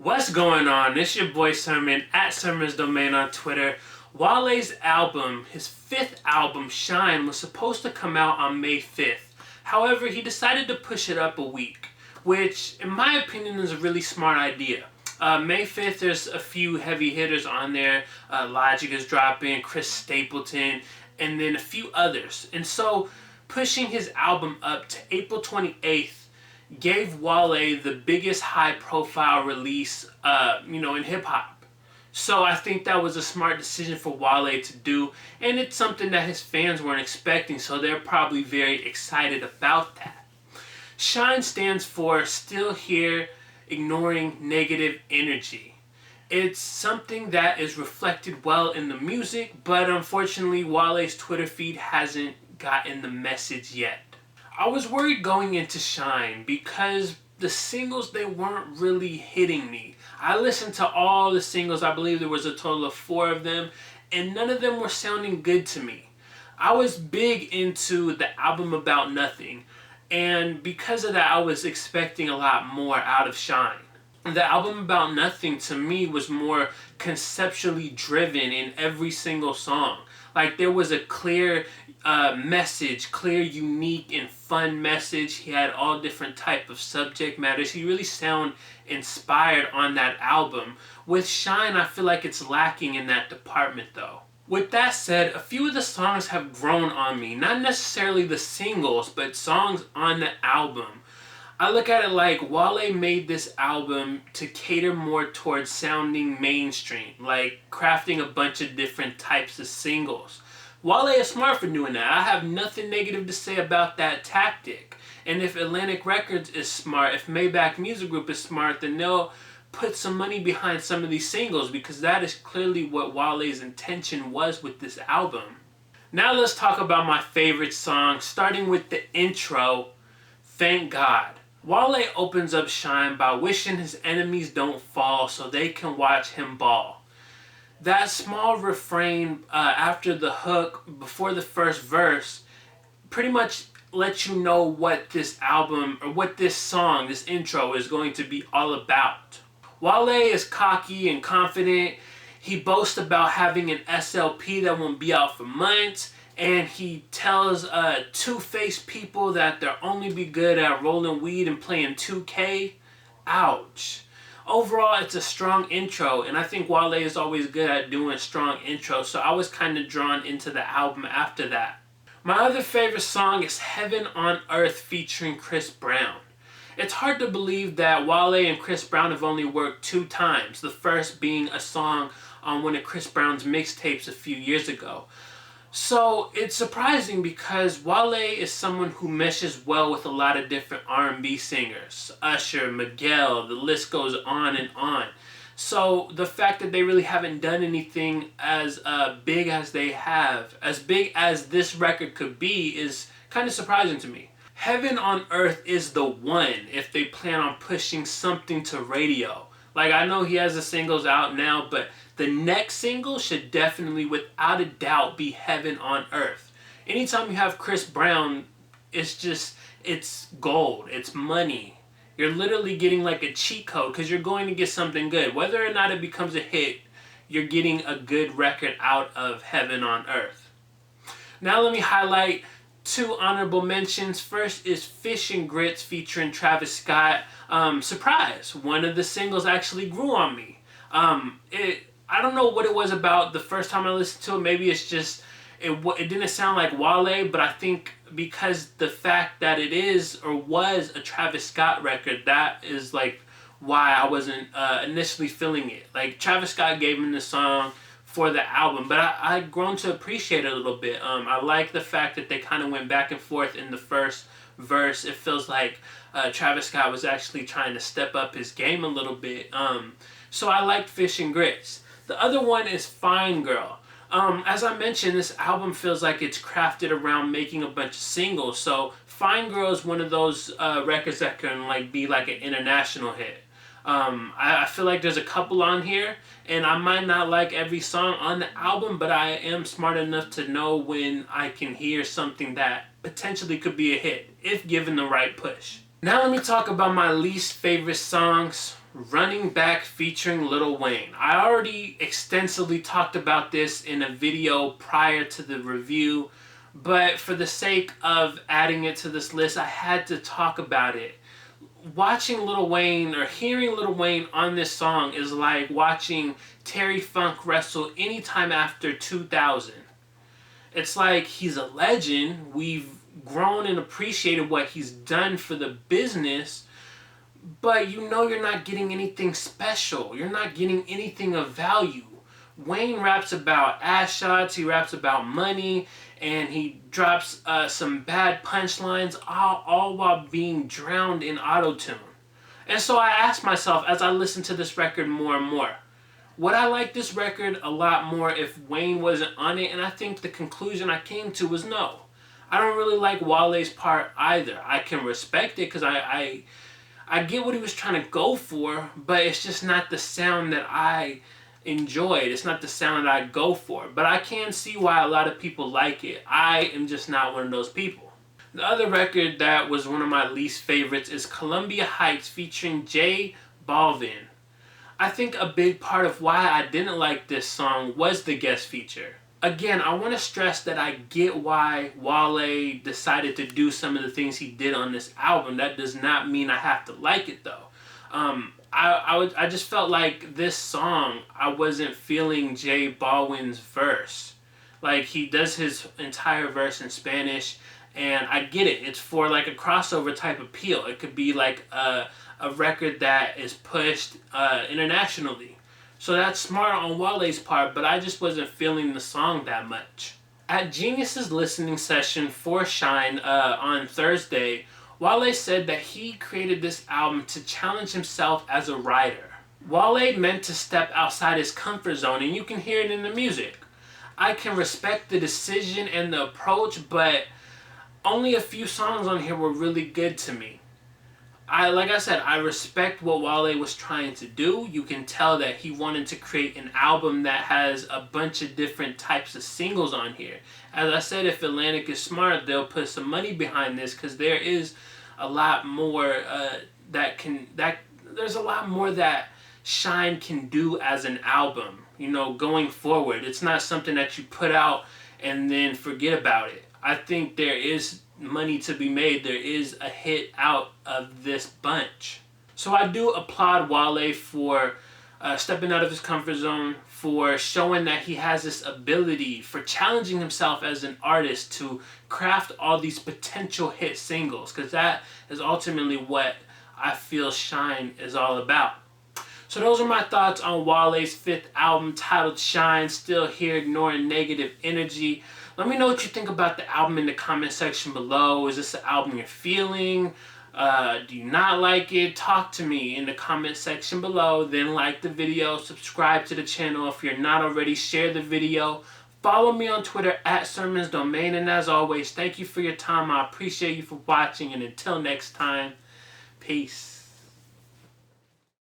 What's going on? It's your boy Sermon at Sermon's Domain on Twitter. Wale's album, his fifth album, Shine, was supposed to come out on May 5th. However, he decided to push it up a week, which, in my opinion, is a really smart idea. May 5th, there's a few heavy hitters on there. Logic is dropping, Chris Stapleton, and then a few others. And so, pushing his album up to April 28th gave Wale the biggest high-profile release, in hip-hop. So I think that was a smart decision for Wale to do, and it's something that his fans weren't expecting, so they're probably very excited about that. Shine stands for Still Here, Ignoring Negative Energy. It's something that is reflected well in the music, but unfortunately Wale's Twitter feed hasn't gotten the message yet. I was worried going into Shine because the singles, they weren't really hitting me. I listened to all the singles, I believe there was a total of 4 of them, and none of them were sounding good to me. I was big into the album About Nothing, and because of that I was expecting a lot more out of Shine. The album About Nothing to me was more conceptually driven in every single song. Like there was a clear message, clear, unique, and fun message. He had all different type of subject matters. He really sound inspired on that album. With Shine, I feel like it's lacking in that department though. With that said, a few of the songs have grown on me. Not necessarily the singles, but songs on the album. I look at it like Wale made this album to cater more towards sounding mainstream, like crafting a bunch of different types of singles. Wale is smart for doing that. I have nothing negative to say about that tactic. And if Atlantic Records is smart, if Maybach Music Group is smart, then they'll put some money behind some of these singles because that is clearly what Wale's intention was with this album. Now let's talk about my favorite song, starting with the intro, Thank God. Wale opens up Shine by wishing his enemies don't fall so they can watch him ball. That small refrain after the hook, before the first verse, pretty much lets you know what this album, or what this song, this intro is going to be all about. Wale is cocky and confident. He boasts about having an SLP that won't be out for months. And he tells two-faced people that they'll only be good at rolling weed and playing 2K. Ouch. Overall, it's a strong intro, and I think Wale is always good at doing strong intros, so I was kind of drawn into the album after that. My other favorite song is Heaven on Earth featuring Chris Brown. It's hard to believe that Wale and Chris Brown have only worked 2 times, the first being a song on one of Chris Brown's mixtapes a few years ago. So it's surprising because Wale is someone who meshes well with a lot of different R&B singers. Usher, Miguel, the list goes on and on. So the fact that they really haven't done anything as big as they have, as big as this record could be, is kind of surprising to me. Heaven on Earth is the one if they plan on pushing something to radio. Like, I know he has the singles out now, but the next single should definitely, without a doubt, be Heaven on Earth. Anytime you have Chris Brown, it's gold. It's money. You're literally getting like a cheat code because you're going to get something good. Whether or not it becomes a hit, you're getting a good record out of Heaven on Earth. Now let me highlight 2 honorable mentions. First is Fish and Grits featuring Travis Scott. Surprise! One of the singles actually grew on me. I don't know what it was about the first time I listened to it. Maybe it's just, it didn't sound like Wale, but I think because the fact that it is or was a Travis Scott record, that is like why I wasn't initially feeling it. Like Travis Scott gave him the song for the album, but I've grown to appreciate it a little bit. I like the fact that they kind of went back and forth in the first verse. It feels like Travis Scott was actually trying to step up his game a little bit. So I liked Fish and Grits. The other one is Fine Girl. As I mentioned, this album feels like it's crafted around making a bunch of singles. So Fine Girl is one of those records that can be like an international hit. I feel like there's a couple on here, and I might not like every song on the album, but I am smart enough to know when I can hear something that potentially could be a hit, if given the right push. Now let me talk about my least favorite songs, Running Back featuring Lil Wayne. I already extensively talked about this in a video prior to the review, but for the sake of adding it to this list, I had to talk about it. Watching Lil Wayne or hearing Lil Wayne on this song is like watching Terry Funk wrestle anytime after 2000. It's like he's a legend. We've grown and appreciated what he's done for the business, but you know you're not getting anything special. You're not getting anything of value. Wayne raps about ass shots, he raps about money, and he drops some bad punchlines, all while being drowned in auto-tune. And so I asked myself as I listened to this record more and more, would I like this record a lot more if Wayne wasn't on it? And I think the conclusion I came to was no. I don't really like Wale's part either. I can respect it because I get what he was trying to go for, but it's just not the sound that I enjoyed. It's not the sound that I go for. But I can see why a lot of people like it. I am just not one of those people. The other record that was one of my least favorites is Columbia Heights featuring BALVIN. I think a big part of why I didn't like this song was the guest feature. Again, I want to stress that I get why Wale decided to do some of the things he did on this album. That does not mean I have to like it though. I just felt like this song, I wasn't feeling J Balvin's verse. Like he does his entire verse in Spanish, and I get it. It's for like a crossover type appeal. It could be like a record that is pushed internationally. So that's smart on Wale's part, but I just wasn't feeling the song that much. At Genius's listening session for Shine on Thursday, Wale said that he created this album to challenge himself as a writer. Wale meant to step outside his comfort zone, and you can hear it in the music. I can respect the decision and the approach, but only a few songs on here were really good to me. Like I said, I respect what Wale was trying to do. You can tell that he wanted to create an album that has a bunch of different types of singles on here. As I said, if Atlantic is smart, they'll put some money behind this because there is a lot more there's a lot more that Shine can do as an album, you know, going forward. It's not something that you put out and then forget about it. I think there is money to be made. There is a hit out of this bunch. So I do applaud Wale for stepping out of his comfort zone, for showing that he has this ability, for challenging himself as an artist to craft all these potential hit singles, because that is ultimately what I feel Shine is all about. So those are my thoughts on Wale's 5th album titled Shine. Still here ignoring negative energy. Let me know what you think about the album in the comment section below. Is this an album you're feeling? Do you not like it? Talk to me in the comment section below. Then like the video, subscribe to the channel if you're not already, share the video. Follow me on Twitter at SermonsDomain. And as always, thank you for your time. I appreciate you for watching. And until next time, peace.